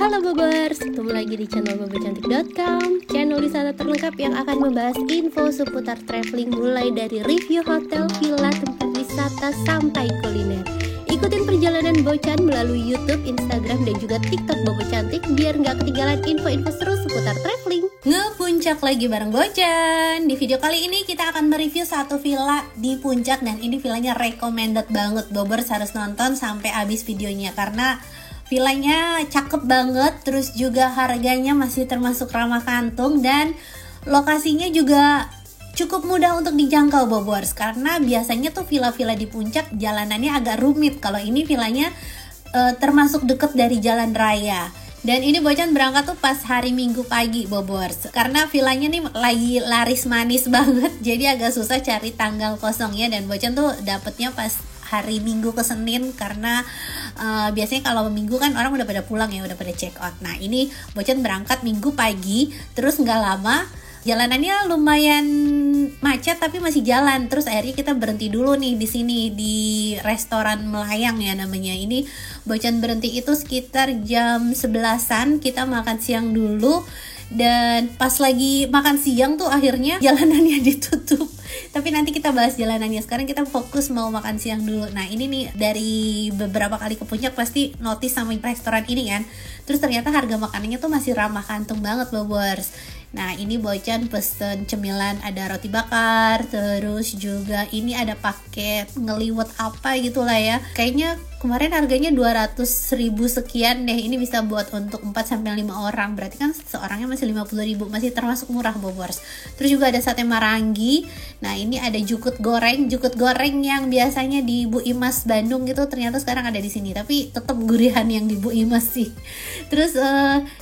Halo Bobers, ketemu lagi di channel bobocantik.com, channel wisata terlengkap yang akan membahas info seputar traveling mulai dari review hotel, villa, tempat wisata, sampai kuliner. Ikutin perjalanan Bocan melalui YouTube, Instagram, dan juga TikTok Bobo Cantik biar nggak ketinggalan info-info seru seputar traveling. Ngepuncak lagi bareng Bocan. Di video kali ini kita akan mereview satu villa di puncak, dan ini villanya recommended banget. Bobers harus nonton sampai habis videonya karena villanya cakep banget, terus juga harganya masih termasuk ramah kantong, dan lokasinya juga cukup mudah untuk dijangkau Bobers. Karena biasanya tuh villa-villa di puncak jalanannya agak rumit. Kalau ini villanya termasuk deket dari jalan raya. Dan ini Bocan berangkat tuh pas hari Minggu pagi Bobers, karena villanya nih lagi laris manis banget, jadi agak susah cari tanggal kosongnya. Dan Bocan tuh dapetnya pas hari Minggu ke Senin, karena biasanya kalau Minggu kan orang udah pada pulang ya, udah pada check out. Nah ini Bocan berangkat Minggu pagi, terus nggak lama jalanannya lumayan macet tapi masih jalan. Terus akhirnya kita berhenti dulu nih di sini di restoran Melayang ya namanya. Ini Bocan berhenti itu sekitar jam 11-an, kita makan siang dulu. Dan pas lagi makan siang tuh akhirnya jalanannya ditutup. Tapi nanti kita bahas jalanannya, sekarang kita fokus mau makan siang dulu. Nah ini nih dari beberapa kali ke puncak pasti notice sama restoran ini kan. Terus ternyata harga makanannya tuh masih ramah kantong banget Bobers. Nah ini Bocan pesen cemilan, ada roti bakar, terus juga ini ada paket ngeliwet apa gitulah ya. Kayaknya kemarin harganya 200.000 sekian deh. Ini bisa buat untuk 4-5 orang, berarti kan seorangnya masih 50.000, masih termasuk murah Bobers. Terus juga ada sate marangi. Nah ini ada jukut goreng yang biasanya di Bu Imas Bandung gitu, ternyata sekarang ada di sini, tapi tetap gurihan yang di Bu Imas sih. Terus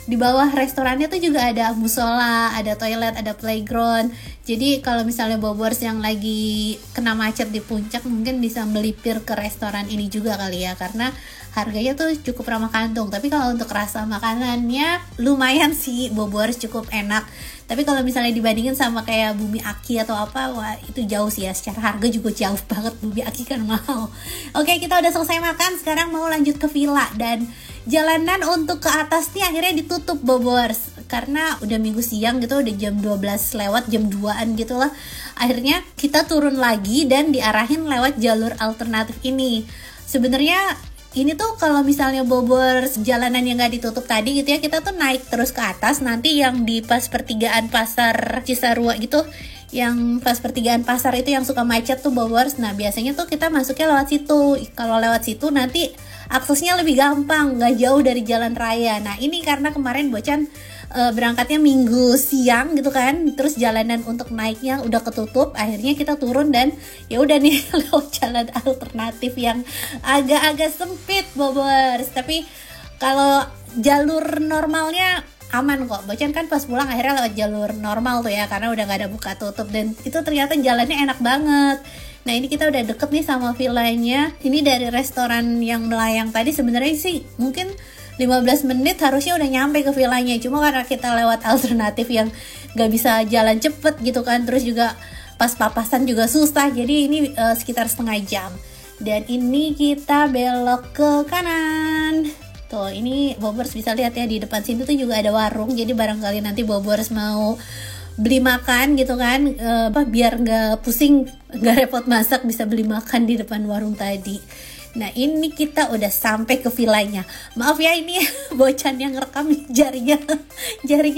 di bawah restorannya tuh juga ada musola, ada toilet, ada playground. Jadi kalau misalnya Bobers yang lagi kena macet di puncak mungkin bisa melipir ke restoran ini juga kali ya, karena harganya tuh cukup ramah kantong. Tapi kalau untuk rasa makanannya lumayan sih Bobers, cukup enak. Tapi kalau misalnya dibandingin sama kayak Bumi Aki atau apa, wah itu jauh sih ya, secara harga juga jauh banget. Bumi Aki kan mahal. Oke, kita udah selesai makan, sekarang mau lanjut ke villa. Dan jalanan untuk ke atas nih akhirnya ditutup Bobers, karena udah minggu siang gitu, udah jam 12 lewat, jam 2an gitu lah. Akhirnya kita turun lagi dan diarahin lewat jalur alternatif ini. Sebenarnya ini tuh kalau misalnya Bobers jalanan yang gak ditutup tadi gitu ya, kita tuh naik terus ke atas. Nanti yang di pas pertigaan pasar Cisarua gitu, yang pas pertigaan pasar itu yang suka macet tuh Bobers. Nah biasanya tuh kita masuknya lewat situ. Kalau lewat situ nanti aksesnya lebih gampang, gak jauh dari jalan raya. Nah ini karena kemarin Bocan berangkatnya Minggu siang gitu kan, terus jalanan untuk naiknya udah ketutup, akhirnya kita turun dan ya udah nih lewat jalan alternatif yang agak-agak sempit Bobers. Tapi kalau jalur normalnya aman kok. Bocan kan pas pulang akhirnya lewat jalur normal tuh ya, karena udah gak ada buka tutup, dan itu ternyata jalannya enak banget. Nah ini kita udah deket nih sama villanya. Ini dari restoran yang Melayang tadi sebenarnya sih mungkin 15 menit harusnya udah nyampe ke villanya. Cuma karena kita lewat alternatif yang gak bisa jalan cepet gitu kan, terus juga pas papasan juga susah, jadi ini sekitar setengah jam. Dan ini kita belok ke kanan. Tuh ini Bobers bisa lihat ya, di depan sini tuh juga ada warung. Jadi barangkali nanti Bobers mau beli makan gitu kan, biar gak pusing, gak repot masak, bisa beli makan di depan warung tadi. Nah ini kita udah sampai ke villanya. Maaf ya ini Bocan yang rekam, jarinya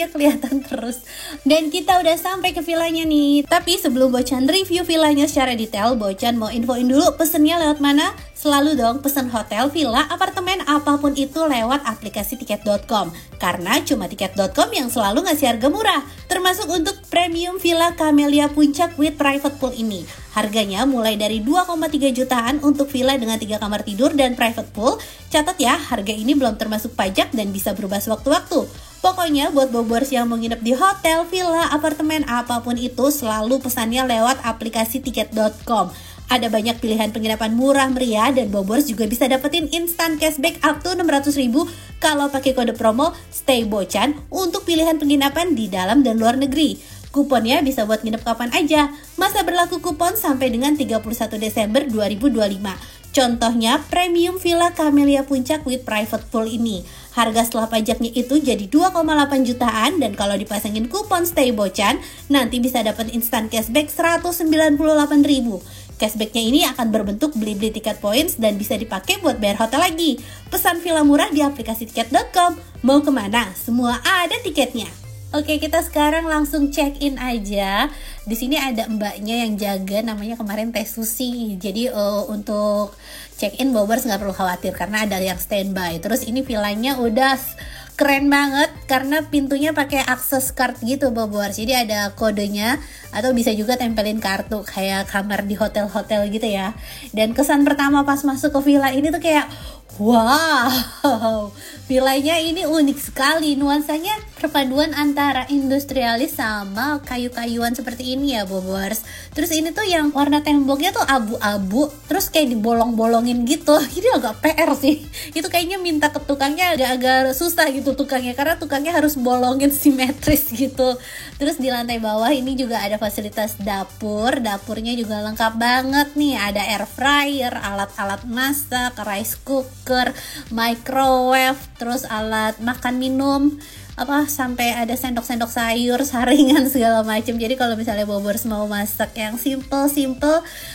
kelihatan terus. Dan kita udah sampai ke villanya nih. Tapi sebelum Bocan review villanya secara detail, Bocan mau infoin dulu pesennya lewat mana. Selalu dong pesen hotel, villa, apartemen, apapun itu lewat aplikasi tiket.com. Karena cuma tiket.com yang selalu ngasih harga murah. Termasuk untuk premium villa Camellia Puncak with private pool ini. Harganya mulai dari 2,3 jutaan untuk villa dengan 3 kamar tidur dan private pool. Catat ya, harga ini belum termasuk pajak dan bisa berubah sewaktu-waktu. Pokoknya buat Bobers yang mau nginep di hotel, villa, apartemen, apapun itu selalu pesannya lewat aplikasi tiket.com. Ada banyak pilihan penginapan murah meriah, dan Bobers juga bisa dapetin instant cashback up to 600.000 kalau pakai kode promo Stay Bocan untuk pilihan penginapan di dalam dan luar negeri. Kuponnya bisa buat nginep kapan aja. Masa berlaku kupon sampai dengan 31 Desember 2025. Contohnya Premium Villa Camellia Puncak with Private Pool ini. Harga setelah pajaknya itu jadi 2,8 jutaan, dan kalau dipasangin kupon Stay Bocan, nanti bisa dapat instan cashback 198.000. Cashbacknya ini akan berbentuk beli-beli tiket points dan bisa dipakai buat bayar hotel lagi. Pesan villa murah di aplikasi tiket.com. Mau kemana? Semua ada tiketnya. Oke, kita sekarang langsung check in aja. Di sini ada mbaknya yang jaga, namanya kemarin Teh Susi. Jadi untuk check in Bobers nggak perlu khawatir karena ada yang standby. Terus ini villanya udah keren banget karena pintunya pakai akses card gitu Bobers. Jadi ada kodenya atau bisa juga tempelin kartu kayak kamar di hotel-hotel gitu ya. Dan kesan pertama pas masuk ke villa ini tuh kayak wow, villanya ini unik sekali. Nuansanya perpaduan antara industrialis sama kayu-kayuan seperti ini ya Bobers. Terus ini tuh yang warna temboknya tuh abu-abu, terus kayak dibolong-bolongin gitu. Ini agak PR sih. Itu kayaknya minta ke tukangnya agak susah gitu tukangnya, karena tukangnya harus bolongin simetris gitu. Terus di lantai bawah ini juga ada fasilitas dapur. Dapurnya juga lengkap banget nih. Ada air fryer, alat-alat masak, rice cooker, microwave, terus alat makan minum, sampai ada sendok-sendok sayur, saringan segala macam. Jadi kalau misalnya Bobers mau masak yang simple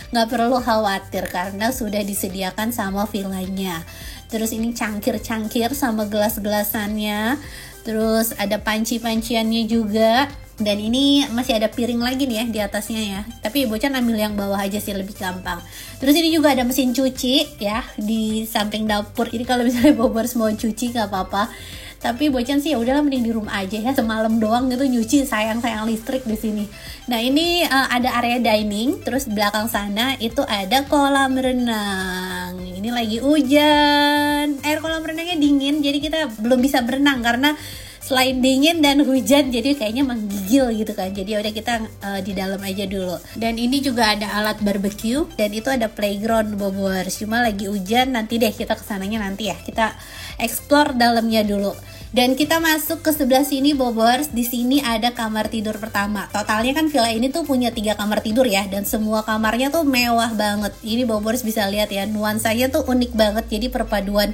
nggak perlu khawatir karena sudah disediakan sama villanya. Terus ini cangkir-cangkir sama gelas-gelasannya. Terus ada panci-panciannya juga. Dan ini masih ada piring lagi nih ya di atasnya ya. Tapi Bocan ambil yang bawah aja sih, lebih gampang. Terus ini juga ada mesin cuci ya di samping dapur. Ini kalau misalnya Bobers mau cuci nggak apa-apa. Tapi Bocan sih ya udahlah mending di rumah aja ya, semalam doang gitu nyuci, sayang listrik di sini. Nah ini ada area dining, terus belakang sana itu ada kolam renang. Ini lagi hujan, air kolam renangnya dingin, jadi kita belum bisa berenang karena selain dingin dan hujan jadi kayaknya menggigil gitu kan. Jadi udah kita di dalam aja dulu. Dan ini juga ada alat barbecue dan itu ada playground Bobers. Cuma lagi hujan, nanti deh kita kesananya nanti ya. Kita explore dalamnya dulu. Dan kita masuk ke sebelah sini Bobers. Di sini ada kamar tidur pertama. Totalnya kan villa ini tuh punya 3 kamar tidur ya, dan semua kamarnya tuh mewah banget. Ini Bobers bisa lihat ya, nuansanya tuh unik banget. Jadi perpaduan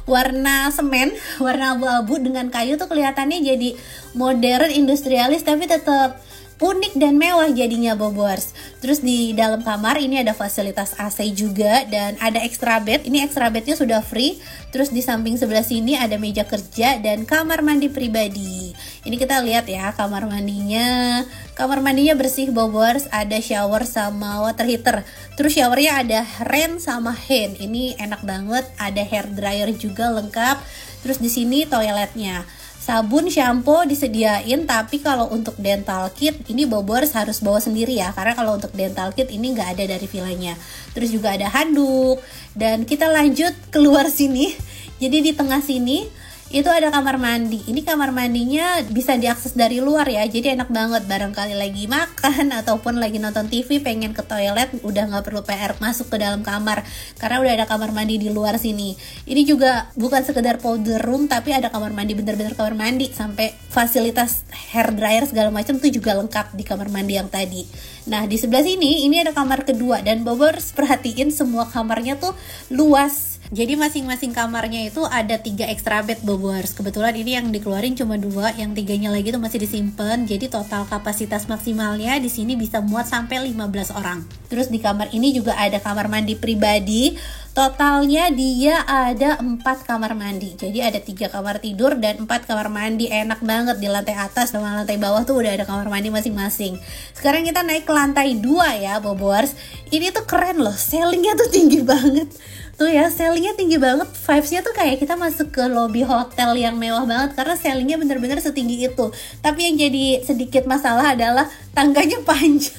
warna semen, warna abu-abu dengan kayu tuh kelihatannya jadi modern, industrialis, tapi tetap unik dan mewah jadinya Bobers. Terus di dalam kamar ini ada fasilitas AC juga dan ada extra bed. Ini extra bednya sudah free. Terus di samping sebelah sini ada meja kerja dan kamar mandi pribadi. Ini kita lihat ya kamar mandinya. Kamar mandinya bersih Bobers, ada shower sama water heater. Terus showernya ada rain sama hand. Ini enak banget. Ada hair dryer juga lengkap. Terus di sini toiletnya. Sabun, shampoo disediain, tapi kalau untuk dental kit ini Bobers harus bawa sendiri ya, karena kalau untuk dental kit ini nggak ada dari villanya. Terus juga ada handuk, dan kita lanjut keluar sini. Jadi di tengah sini itu ada kamar mandi. Ini kamar mandinya bisa diakses dari luar ya, jadi enak banget. Barangkali lagi makan ataupun lagi nonton TV pengen ke toilet, udah nggak perlu PR masuk ke dalam kamar karena udah ada kamar mandi di luar sini. Ini juga bukan sekedar powder room, tapi ada kamar mandi, bener-bener kamar mandi, sampai fasilitas hair dryer segala macam tuh juga lengkap di kamar mandi yang tadi. Nah di sebelah sini ini ada kamar kedua, dan Bobers perhatiin semua kamarnya tuh luas. Jadi masing-masing kamarnya itu ada 3 extra bed Bobers. Kebetulan ini yang dikeluarin cuma 2, yang 3-nya lagi tuh masih disimpan. Jadi total kapasitas maksimalnya di sini bisa muat sampai 15 orang. Terus di kamar ini juga ada kamar mandi pribadi. Totalnya dia ada 4 kamar mandi. Jadi ada 3 kamar tidur dan 4 kamar mandi. Enak banget, di lantai atas dan lantai bawah tuh udah ada kamar mandi masing-masing. Sekarang kita naik ke lantai 2 ya Bobers. Ini tuh keren loh, ceilingnya tuh tinggi banget. Tuh ya, ceilingnya tinggi banget, vibes-nya tuh kayak kita masuk ke lobby hotel yang mewah banget karena ceilingnya bener-bener setinggi itu. Tapi yang jadi sedikit masalah adalah tangganya panjang.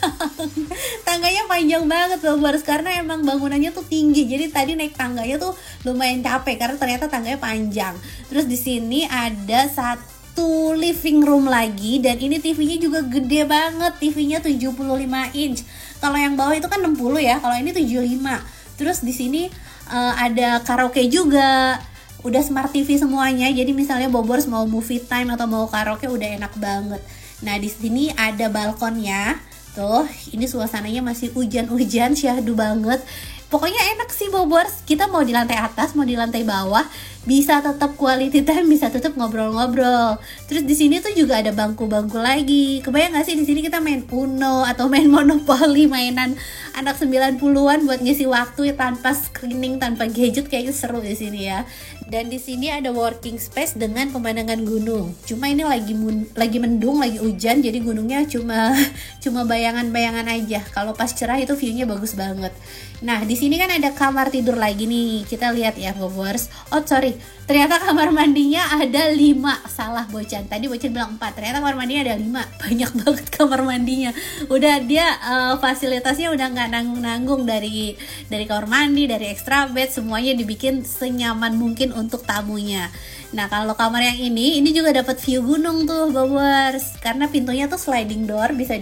Tangganya panjang banget Bobers karena emang bangunannya tuh tinggi. Jadi tadi naik tangganya tuh lumayan capek karena ternyata tangganya panjang. Terus di sini ada satu living room lagi, dan ini TV-nya juga gede banget. TV-nya 75 inch. Kalau yang bawah itu kan 60 ya, kalau ini 75. Terus di sini ada karaoke juga, udah smart TV semuanya. Jadi misalnya Bobers mau movie time atau mau karaoke udah enak banget. Nah di sini ada balkonnya. Tuh, ini suasananya masih hujan-hujan, syahdu banget. Pokoknya enak sih Bobors, kita mau di lantai atas, mau di lantai bawah, bisa tetap quality time, bisa tetap ngobrol-ngobrol. Terus di sini tuh juga ada bangku-bangku lagi. Kebayang gak sih di sini kita main Uno atau main Monopoly, mainan anak 90-an buat ngisi waktu tanpa screening, tanpa gadget, kayaknya seru di sini ya. Dan di sini ada working space dengan pemandangan gunung. Cuma ini lagi mendung, lagi hujan, jadi gunungnya cuma bayangan-bayangan aja. Kalau pas cerah itu view-nya bagus banget. Nah, di sini kan ada kamar tidur lagi nih. Kita lihat ya, Bobors. Oh, sorry. Ternyata kamar mandinya ada 5. Salah Bocan. Tadi Bocan bilang 4. Ternyata kamar mandinya ada 5. Banyak banget kamar mandinya. Udah dia fasilitasnya udah nggak nanggung-nanggung dari kamar mandi, dari extra bed, semuanya dibikin senyaman mungkin untuk tamunya. Nah, kalau kamar yang ini juga dapat view gunung tuh, Bobors. Karena pintunya tuh sliding door, bisa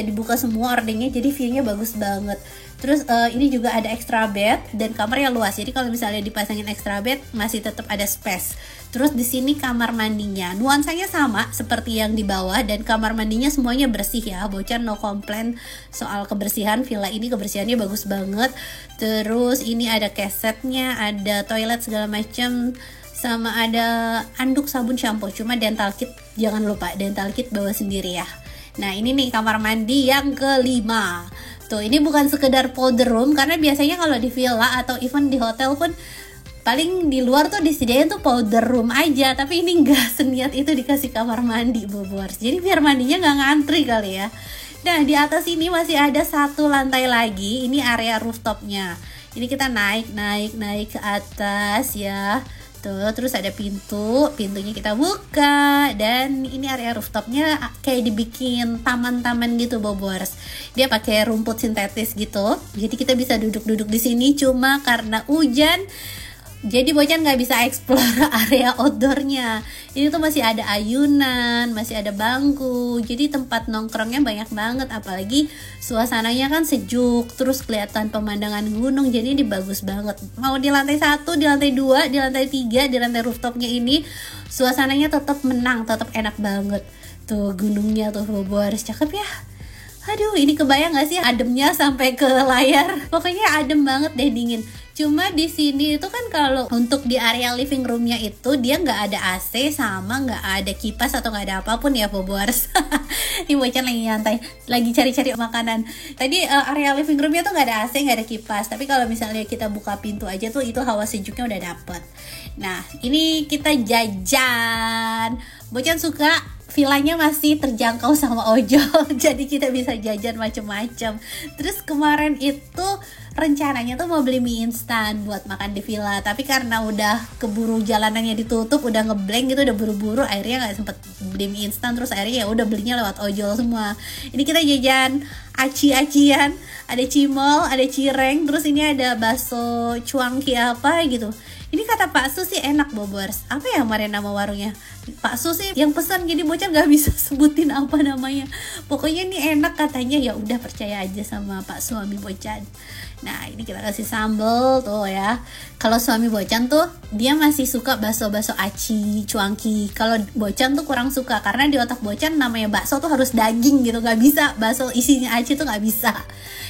dibuka semua ordingnya, jadi view-nya bagus banget. Terus ini juga ada extra bed dan kamarnya luas. Jadi kalau misalnya dipasangin extra bed masih tetap ada space. Terus di sini kamar mandinya nuansanya sama seperti yang di bawah dan kamar mandinya semuanya bersih ya. Bocan no komplain soal kebersihan. Villa ini kebersihannya bagus banget. Terus ini ada kesetnya, ada toilet segala macam, sama ada anduk sabun shampoo. Cuma dental kit jangan lupa, dental kit bawa sendiri ya. Nah, ini nih kamar mandi yang kelima. Tuh, ini bukan sekedar powder room, karena biasanya kalau di villa atau even di hotel pun paling di luar tuh disediain tuh powder room aja, tapi ini nggak seniat itu dikasih kamar mandi, Bobors. Jadi biar mandinya nggak ngantri kali ya. Nah, di atas ini masih ada 1 lantai lagi, ini area rooftopnya. Ini kita naik ke atas ya. Tuh, terus ada pintunya kita buka, dan ini area rooftopnya kayak dibikin taman-taman gitu, Bobors. Dia pakai rumput sintetis gitu, jadi kita bisa duduk-duduk di sini. Cuma karena hujan, jadi Bocan nggak bisa explore area outdoornya. Ini tuh masih ada ayunan, masih ada bangku, jadi tempat nongkrongnya banyak banget. Apalagi suasananya kan sejuk, terus kelihatan pemandangan gunung, jadi ini bagus banget. Mau di lantai 1, di lantai 2, di lantai 3, di lantai rooftopnya ini suasananya tetap menang, tetap enak banget. Tuh gunungnya tuh, Bobors, cakep ya. Aduh, ini kebayang gak sih ademnya sampai ke layar? Pokoknya adem banget deh, dingin. Cuma di sini itu kan kalau untuk di area living roomnya itu dia nggak ada AC sama nggak ada kipas atau nggak ada apapun ya, Bobors. Ini Bocan lagi nyantai, lagi cari-cari makanan. Tadi area living roomnya tuh nggak ada AC, nggak ada kipas. Tapi kalau misalnya kita buka pintu aja tuh itu hawa sejuknya udah dapet. Nah, ini kita jajan. Bocan suka villanya masih terjangkau sama ojol, jadi kita bisa jajan macem-macem. Terus kemarin itu rencananya tuh mau beli mie instan buat makan di villa, tapi karena udah keburu jalanannya ditutup, udah ngeblank gitu, udah buru-buru, akhirnya nggak sempet beli mie instan. Terus akhirnya ya udah belinya lewat ojol semua. Ini kita jajan aci-acian, ada cimol, ada cireng, terus ini ada bakso cuangki apa gitu. Ini kata Pak Su sih enak, Bobors. Apa ya kemarin nama warungnya? Pak Su sih yang pesan, jadi Bocan gak bisa sebutin apa namanya. Pokoknya ini enak katanya, ya udah percaya aja sama Pak suami Bocan. Nah, ini kita kasih sambal tuh ya. Kalau suami Bocan tuh dia masih suka bakso-bakso aci, cuangki. Kalau Bocan tuh kurang suka karena di otak Bocan namanya bakso tuh harus daging gitu, nggak bisa bakso isinya aci tuh nggak bisa.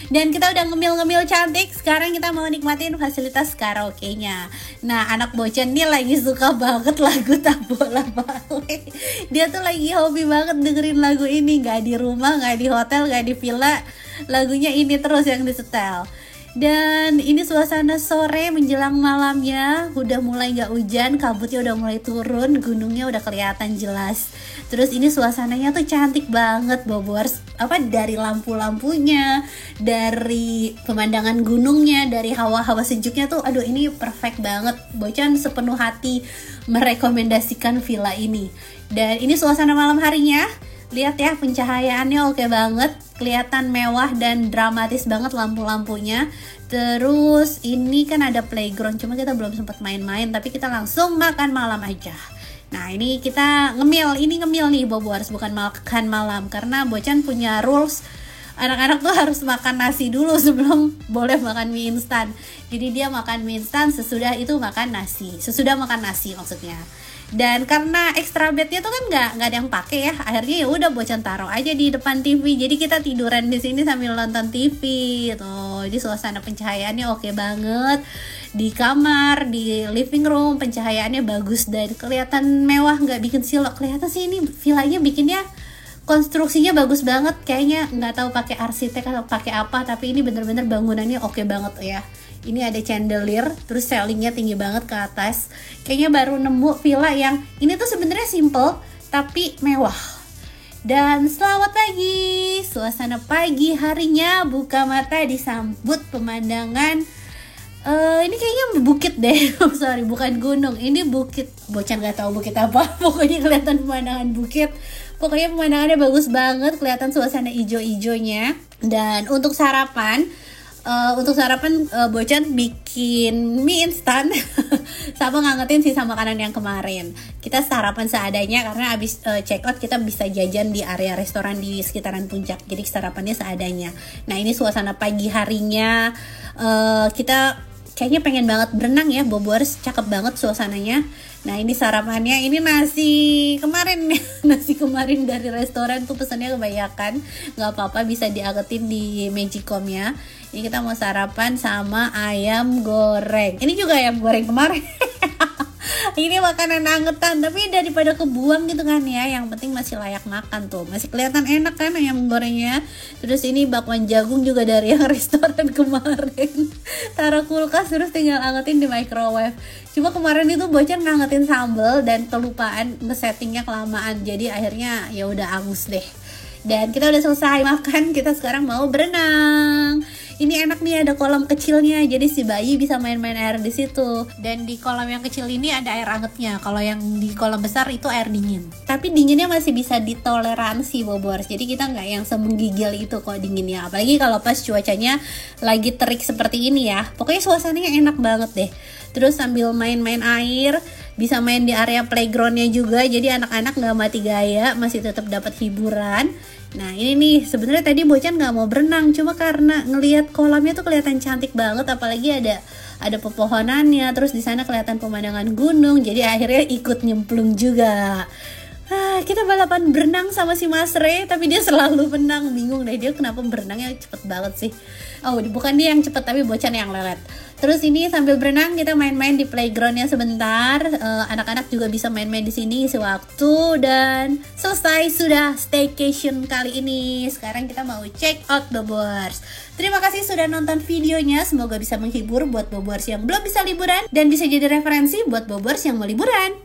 Dan kita udah ngemil-ngemil cantik, sekarang kita mau nikmatin fasilitas karaoke-nya. Nah, anak Bocan nih lagi suka banget lagu Tak Bola Balik. Dia tuh lagi hobi banget dengerin lagu ini, nggak di rumah, nggak di hotel, nggak di villa, lagunya ini terus yang disetel. Dan ini suasana sore menjelang malamnya, udah mulai gak hujan, kabutnya udah mulai turun, gunungnya udah kelihatan jelas. Terus ini suasananya tuh cantik banget, Bobors. Apa dari lampu-lampunya, dari pemandangan gunungnya, dari hawa-hawa sejuknya tuh, aduh ini perfect banget. Bocan sepenuh hati merekomendasikan villa ini. Dan ini suasana malam harinya. Lihat ya, pencahayaannya oke banget, kelihatan mewah dan dramatis banget lampu-lampunya. Terus ini kan ada playground, cuma kita belum sempat main-main, tapi kita langsung makan malam aja. Nah, ini kita ngemil nih, Bobors, bukan makan malam, karena Bocan punya rules. Anak-anak tuh harus makan nasi dulu sebelum boleh makan mie instan. Jadi dia makan mie instan, sesudah itu makan nasi. Sesudah makan nasi maksudnya. Dan karena extra bednya tuh kan nggak ada yang pakai ya, akhirnya ya udah Bocan taruh aja di depan TV. Jadi kita tiduran di sini sambil nonton TV tuh. Jadi suasana pencahayaannya oke banget. Di kamar, di living room pencahayaannya bagus dan kelihatan mewah, nggak bikin silok. Kelihatan sih ini villanya bikinnya konstruksinya bagus banget, kayaknya nggak tahu pakai arsitek atau pakai apa, tapi ini bener-bener bangunannya oke banget ya. Ini ada chandelier, terus ceilingnya tinggi banget ke atas. Kayaknya baru nemu villa yang ini tuh sebenarnya simple tapi mewah. Dan selamat pagi, suasana pagi harinya, buka mata disambut pemandangan. Ini kayaknya bukit deh, sorry bukan gunung, ini bukit. Bocan nggak tahu bukit apa, pokoknya kelihatan pemandangan bukit. Pokoknya pemandangannya bagus banget, kelihatan suasana ijo-ijonya. Dan untuk sarapan, Bocan bikin mie instan sama ngangetin sisa makanan yang kemarin. Kita sarapan seadanya karena abis check out kita bisa jajan di area restoran di sekitaran Puncak. Jadi sarapannya seadanya. Nah ini suasana pagi harinya, kita kayaknya pengen banget berenang ya, Bobors, cakep banget suasananya. Nah ini sarapannya, ini nasi kemarin dari restoran tuh pesannya kebanyakan, nggak apa-apa bisa diangetin di Magicom ya. Ini kita mau sarapan sama ayam goreng. Ini juga ayam goreng kemarin. Ini makanan angetan, tapi daripada kebuang gitu kan ya, yang penting masih layak makan tuh, masih kelihatan enak kan ayam gorengnya. Terus ini bakwan jagung juga dari yang restoran kemarin, taruh kulkas terus tinggal angetin di microwave. Cuma kemarin itu Bocan ngangetin sambal dan kelupaan ngesettingnya kelamaan, jadi akhirnya ya udah angus deh. Dan kita udah selesai makan, kita sekarang mau berenang. Ini enak nih, ada kolam kecilnya, jadi si bayi bisa main-main air di situ. Dan di kolam yang kecil ini ada air angetnya. Kalau yang di kolam besar itu air dingin. Tapi dinginnya masih bisa ditoleransi, Bobors. Jadi kita nggak yang semenggigil itu kok dinginnya. Apalagi kalau pas cuacanya lagi terik seperti ini ya. Pokoknya suasananya enak banget deh. Terus sambil main-main air, bisa main di area playgroundnya juga. Jadi anak-anak nggak mati gaya, masih tetap dapat hiburan. Nah ini nih, sebenarnya tadi Bocan nggak mau berenang, cuma karena ngelihat kolamnya tuh kelihatan cantik banget, apalagi ada pepohonannya, terus di sana kelihatan pemandangan gunung, jadi akhirnya ikut nyemplung juga. Kita balapan berenang sama si Mas Re, tapi dia selalu menang. Bingung deh dia kenapa berenangnya cepet banget sih. Oh bukan dia yang cepet, tapi Bocan yang lelet. Terus ini sambil berenang kita main-main di playgroundnya sebentar. Anak-anak juga bisa main-main di sini isi waktu. Dan selesai sudah staycation kali ini. Sekarang kita mau check out, Bobors. Terima kasih sudah nonton videonya. Semoga bisa menghibur buat Bobors yang belum bisa liburan dan bisa jadi referensi buat Bobors yang mau liburan.